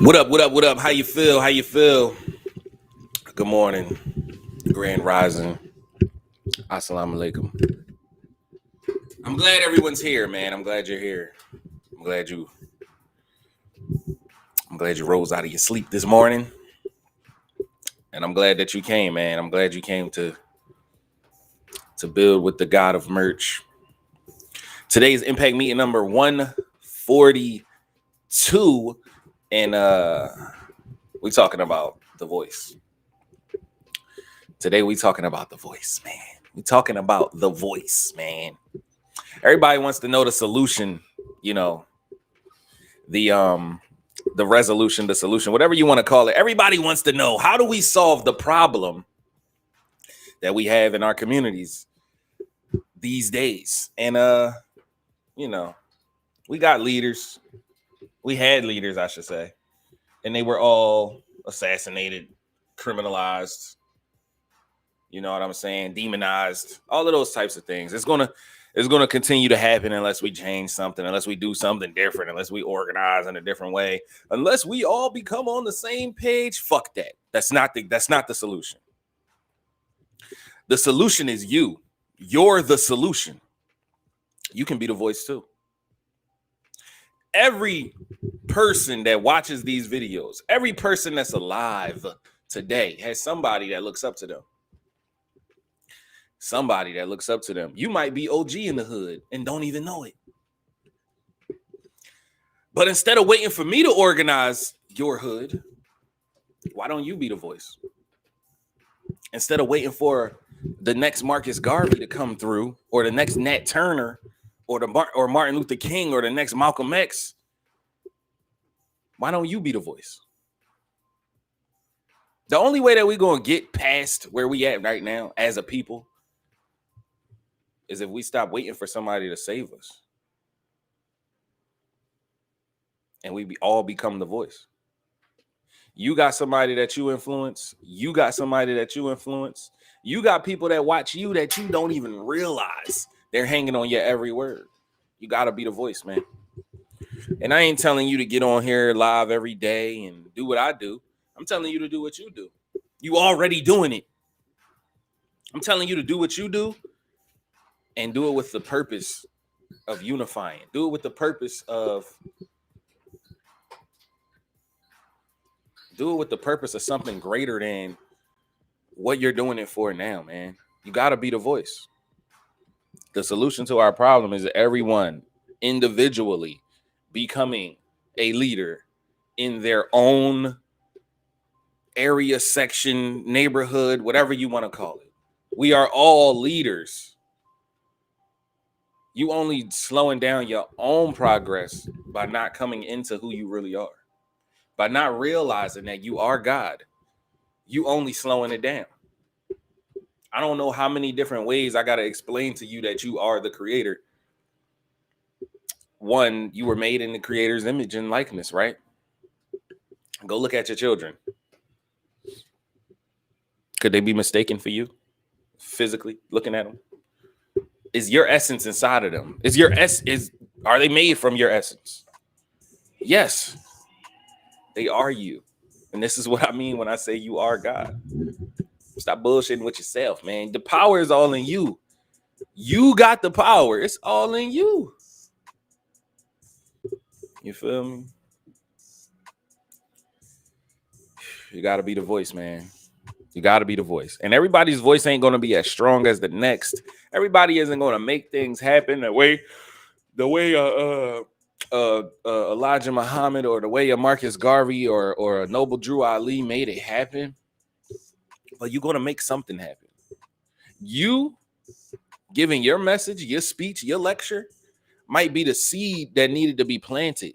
What up? What up? What up? How you feel? How you feel? Good morning, Grand Rising. Assalamu alaikum. I'm glad everyone's here, man. I'm glad you're here. I'm glad you rose out of your sleep this morning. And I'm glad that you came, man. I'm glad you came to build with the God of merch. Today's impact meeting number 142. And we talking about the voice. Today we talking about the voice, man. We talking about the voice, man. Everybody wants to know the solution, you know, the resolution, the solution, whatever you want to call it. Everybody wants to know, how do we solve the problem that we have in our communities these days? And you know, we got leaders. We had leaders, I should say, and they were all assassinated, criminalized. You know what I'm saying? Demonized, all of those types of things. It's gonna continue to happen unless we change something, unless we do something different, unless we organize in a different way, unless we all become on the same page. Fuck that. That's not the solution. The solution is you. You're the solution. You can be the voice too. Every person that watches these videos, every person that's alive today has somebody that looks up to them. Somebody that looks up to them. You might be OG in the hood and don't even know it. But instead of waiting for me to organize your hood, why don't you be the voice? Instead of waiting for the next Marcus Garvey to come through, or the next Nat Turner, or Martin Luther King, or the next Malcolm X, why don't you be the voice? The only way that we're going to get past where we at right now as a people is if we stop waiting for somebody to save us. And we all become the voice. You got somebody that you influence. You got somebody that you influence. You got people that watch you that you don't even realize they're hanging on your every word. You got to be the voice, man. And I ain't telling you to get on here live every day and do what I do. I'm telling you to do what you do. You already doing it. I'm telling you to do what you do and do it with the purpose of unifying. Do it with the purpose of something greater than what you're doing it for now, man. You got to be the voice. The solution to our problem is everyone individually becoming a leader in their own area, section, neighborhood, whatever you want to call it. We are all leaders. You only slowing down your own progress by not coming into who you really are, by not realizing that you are God. You only slowing it down. I don't know how many different ways I got to explain to you that you are the creator. One, you were made in the creator's image and likeness, right? Go look at your children. Could they be mistaken for you physically looking at them? Is your essence inside of them? Are they made from your essence? Yes, they are you. And this is what I mean when I say you are God. Stop bullshitting with yourself, man. The power is all in you. You got the power. It's all in you. You feel me? You got to be the voice, man. You got to be the voice. And everybody's voice ain't going to be as strong as the next. Everybody isn't going to make things happen the way Elijah Muhammad or the way a Marcus Garvey or a Noble Drew Ali made it happen. But you're going to make something happen. You giving your message, your speech, your lecture might be the seed that needed to be planted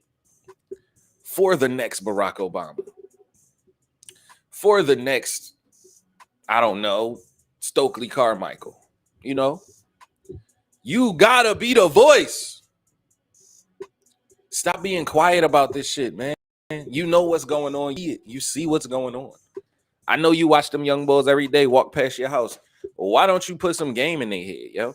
for the next Barack Obama, for the next, I don't know, Stokely Carmichael. You know, you gotta be the voice. Stop being quiet about this shit, man. You know what's going on. You see what's going on. I know you watch them young boys every day walk past your house. Well, why don't you put some game in their head, yo?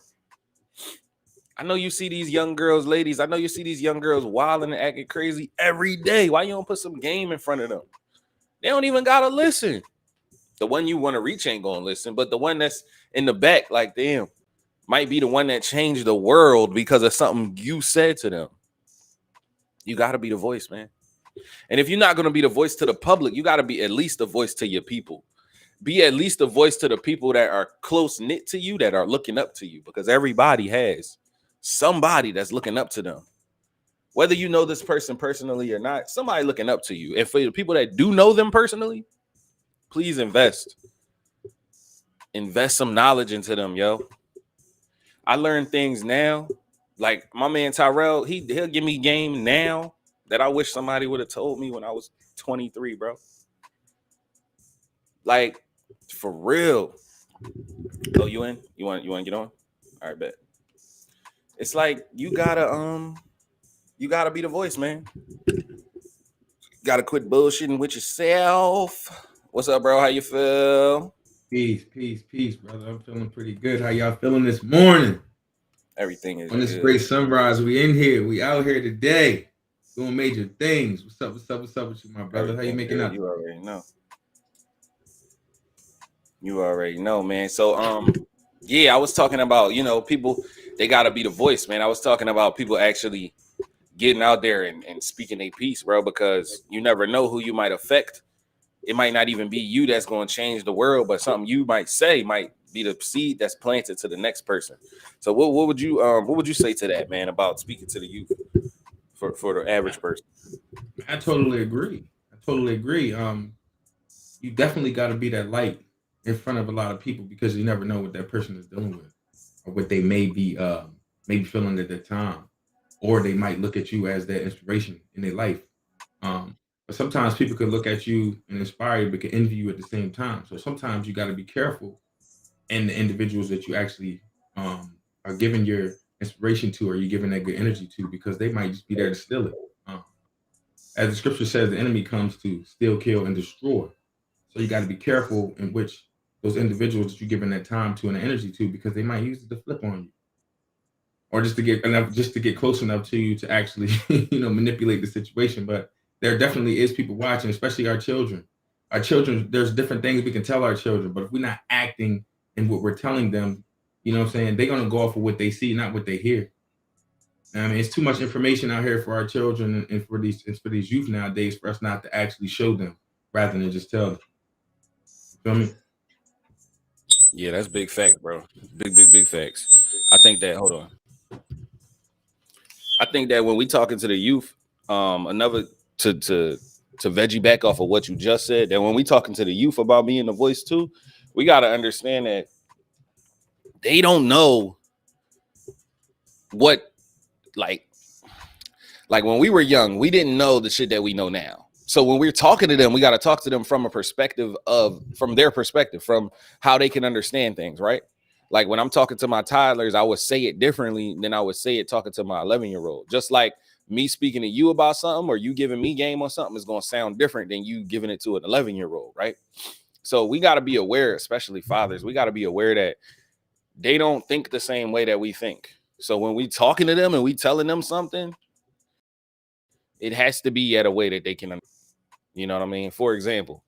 I know you see these young girls, ladies. I know you see these young girls wilding and acting crazy every day. Why you don't put some game in front of them? They don't even gotta listen. The one you want to reach ain't gonna listen, but the one that's in the back, like damn, might be the one that changed the world because of something you said to them. You gotta be the voice, man. And if you're not gonna be the voice to the public, you gotta be at least the voice to your people. Be at least a voice to the people that are close knit to you, that are looking up to you, because everybody has somebody that's looking up to them. Whether you know this person personally or not, somebody looking up to you. And for the people that do know them personally, please invest some knowledge into them, yo. I learn things now. Like my man Tyrell, he'll give me game now that I wish somebody would have told me when I was 23, bro. Like, for real. Oh, you in? You want to get on? All right, bet. It's like you gotta be the voice, man. Gotta quit bullshitting with yourself. What's up, bro? How you feel? Peace, brother. I'm feeling pretty good. How y'all feeling this morning? Everything is On this good. great sunrise, we in here. We out here today doing major things. What's up with you, my brother? How you making good. up? You already know. You already know, man. So yeah, I was talking about, people, they gotta be the voice, man. I was talking about people actually getting out there and speaking a piece, bro, because you never know who you might affect. It might not even be you that's going to change the world, but something you might say might be the seed that's planted to the next person. So what would you say to that, man, about speaking to the youth for the average person? I totally agree. You definitely got to be that light in front of a lot of people because you never know what that person is dealing with or what they maybe feeling at that time, or they might look at you as that inspiration in their life. But sometimes people could look at you and inspire you, but can envy you at the same time. So sometimes you got to be careful in the individuals that you actually are giving your inspiration to, or you're giving that good energy to, because they might just be there to steal it. Um, as the scripture says, the enemy comes to steal, kill, and destroy. So you got to be careful in which those individuals that you're giving that time to and the energy to, because they might use it to flip on you, or just to get close enough to you to actually manipulate the situation. But there definitely is people watching, especially our children. Our children, there's different things we can tell our children, but if we're not acting in what we're telling them, you know what I'm saying, they're gonna go off of what they see, not what they hear. I mean, it's too much information out here for our children and for these youth nowadays for us not to actually show them rather than just tell them. You feel me? Yeah, that's big fact, bro. Big facts. I think that hold on. I think that when we talking to the youth, another to veggie back off of what you just said, that when we talking to the youth about being the voice too, we got to understand that they don't know what, like when we were young, we didn't know the shit that we know now. So when we're talking to them, we got to talk to them from from their perspective, from how they can understand things, right? Like when I'm talking to my toddlers, I would say it differently than I would say it talking to my 11-year-old. Just like me speaking to you about something or you giving me game on something is going to sound different than you giving it to an 11-year-old, right? So we got to be aware, especially fathers, we got to be aware that they don't think the same way that we think. So when we talking to them and we telling them something, it has to be at a way that they can, you know what I mean? For example,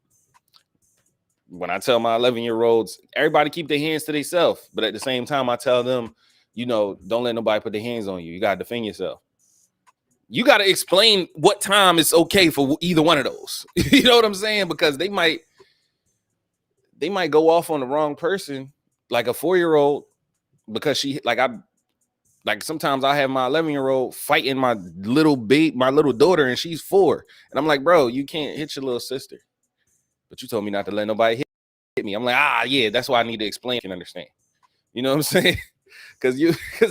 when I tell my 11-year-olds, everybody keep their hands to themselves, but at the same time, I tell them, don't let nobody put their hands on you. You got to defend yourself. You got to explain what time is okay for either one of those. You know what I'm saying? Because they might go off on the wrong person, like a 4-year-old, because sometimes I have my 11-year-old fighting my little daughter, and she's 4, and I'm like, bro, you can't hit your little sister, but you told me not to let nobody hit me. I'm like, yeah, that's why I need to explain. You can understand. You know what I'm saying? Because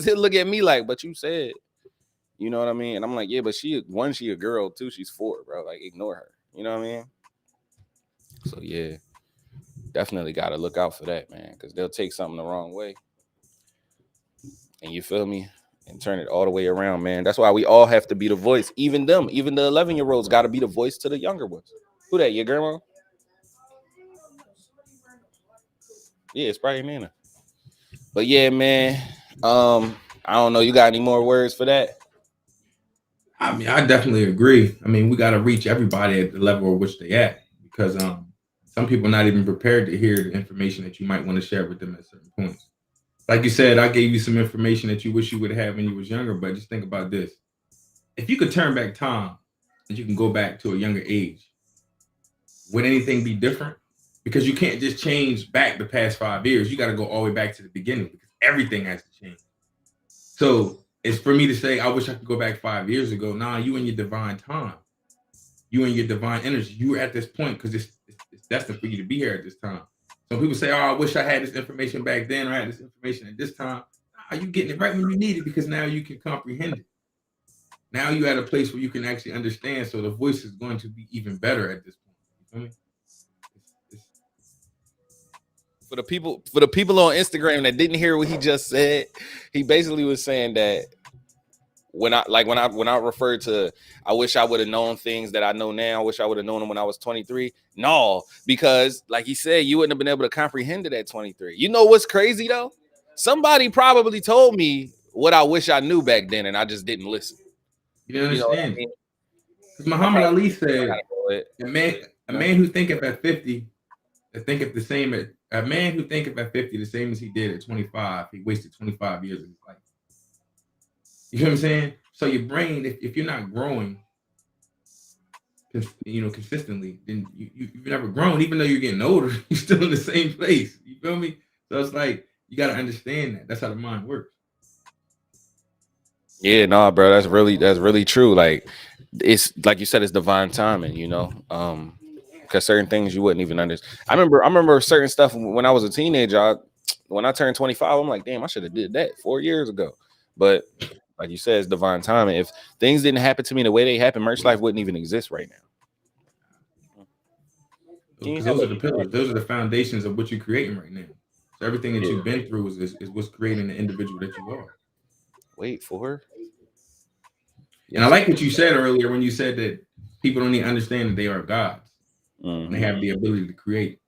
he'll look at me like, but you said, you know what I mean? And I'm like, yeah, but she a girl, 2, she's 4, bro. Like, ignore her. You know what I mean? So yeah, definitely got to look out for that, man, because they'll take something the wrong way. And you feel me? And turn it all the way around, man. That's why we all have to be the voice. Even the 11-year-olds got to be the voice to the younger ones. Who that? Your grandma? Yeah, it's probably Nana. But yeah, man. I don't know. You got any more words for that? I mean, I definitely agree. I mean, we got to reach everybody at the level at which they at, because some people are not even prepared to hear the information that you might want to share with them at certain points. Like you said, I gave you some information that you wish you would have when you was younger, but just think about this. If you could turn back time and you can go back to a younger age, would anything be different? Because you can't just change back the past 5 years. You got to go all the way back to the beginning because everything has to change. So it's for me to say, I wish I could go back 5 years ago. Nah, you in your divine time, you and your divine energy, you were at this point because it's destined for you to be here at this time. Some people say, oh, I wish I had this information back then, or I had this information at this time. Nah, you getting it right when you need it because now you can comprehend it. Now you're at a place where you can actually understand. So the voice is going to be even better at this point. You feel me? For the people on Instagram that didn't hear what he just said, he basically was saying that when I referred to, I wish I would have known things that I know now. I wish I would have known them when I was 23. No, because like he said, you wouldn't have been able to comprehend it at 23. You know what's crazy though? Somebody probably told me what I wish I knew back then, and I just didn't listen. You understand? Because Muhammad Ali said, a man who thinketh at 50, thinketh the same at a man who thinketh at 50 the same as he did at 25. He wasted 25 years of his life. You know what I'm saying? So your brain, if you're not growing, consistently, then you've never grown. Even though you're getting older, you're still in the same place. You feel me? So it's like you got to understand that. That's how the mind works. Yeah, no, bro, that's really true. Like it's like you said, it's divine timing. Because certain things you wouldn't even understand. I remember certain stuff when I was a teenager. When I turned 25, I'm like, damn, I should have did that 4 years ago. But like you said, it's divine timing. If things didn't happen to me the way they happened, Merch Life wouldn't even exist right now. Because those are the pillars. Those are the foundations of what you're creating right now. So everything that you've been through is what's creating the individual that you are. Wait for her. And I like what you said earlier when you said that people don't even understand that they are gods. Mm-hmm. And they have the ability to create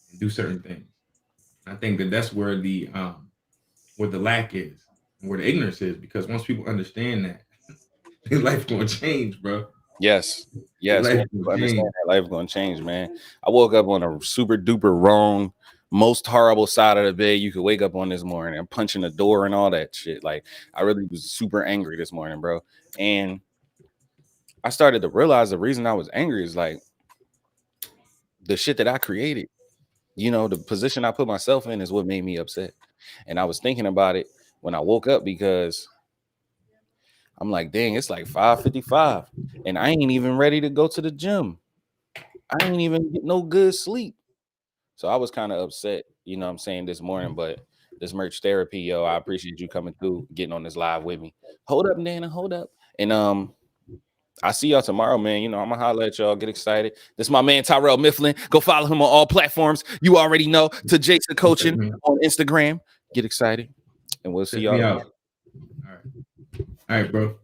and do certain things. I think that that's where the lack is, and where the ignorance is, because once people understand that, their life gonna change, bro. Yes. Life gonna change, man. I woke up on a super duper wrong, most horrible side of the bed you could wake up on this morning. I'm punching the door and all that shit. Like I really was super angry this morning, bro. And I started to realize the reason I was angry is like the shit that I created. The position I put myself in is what made me upset. And I was thinking about it when I woke up because I'm like, dang, it's like 5:55 and I ain't even ready to go to the gym. I ain't even get no good sleep. So I was kind of upset, what I'm saying, this morning. But this merch therapy, yo, I appreciate you coming through, getting on this live with me. Hold up, Nana, hold up. And I see y'all tomorrow, man. I'm gonna holler at y'all. Get excited. This is my man Tyrell Mifflin. Go follow him on all platforms. You already know. To Jason Coaching on Instagram. Get excited, and we'll see y'all. All right, bro.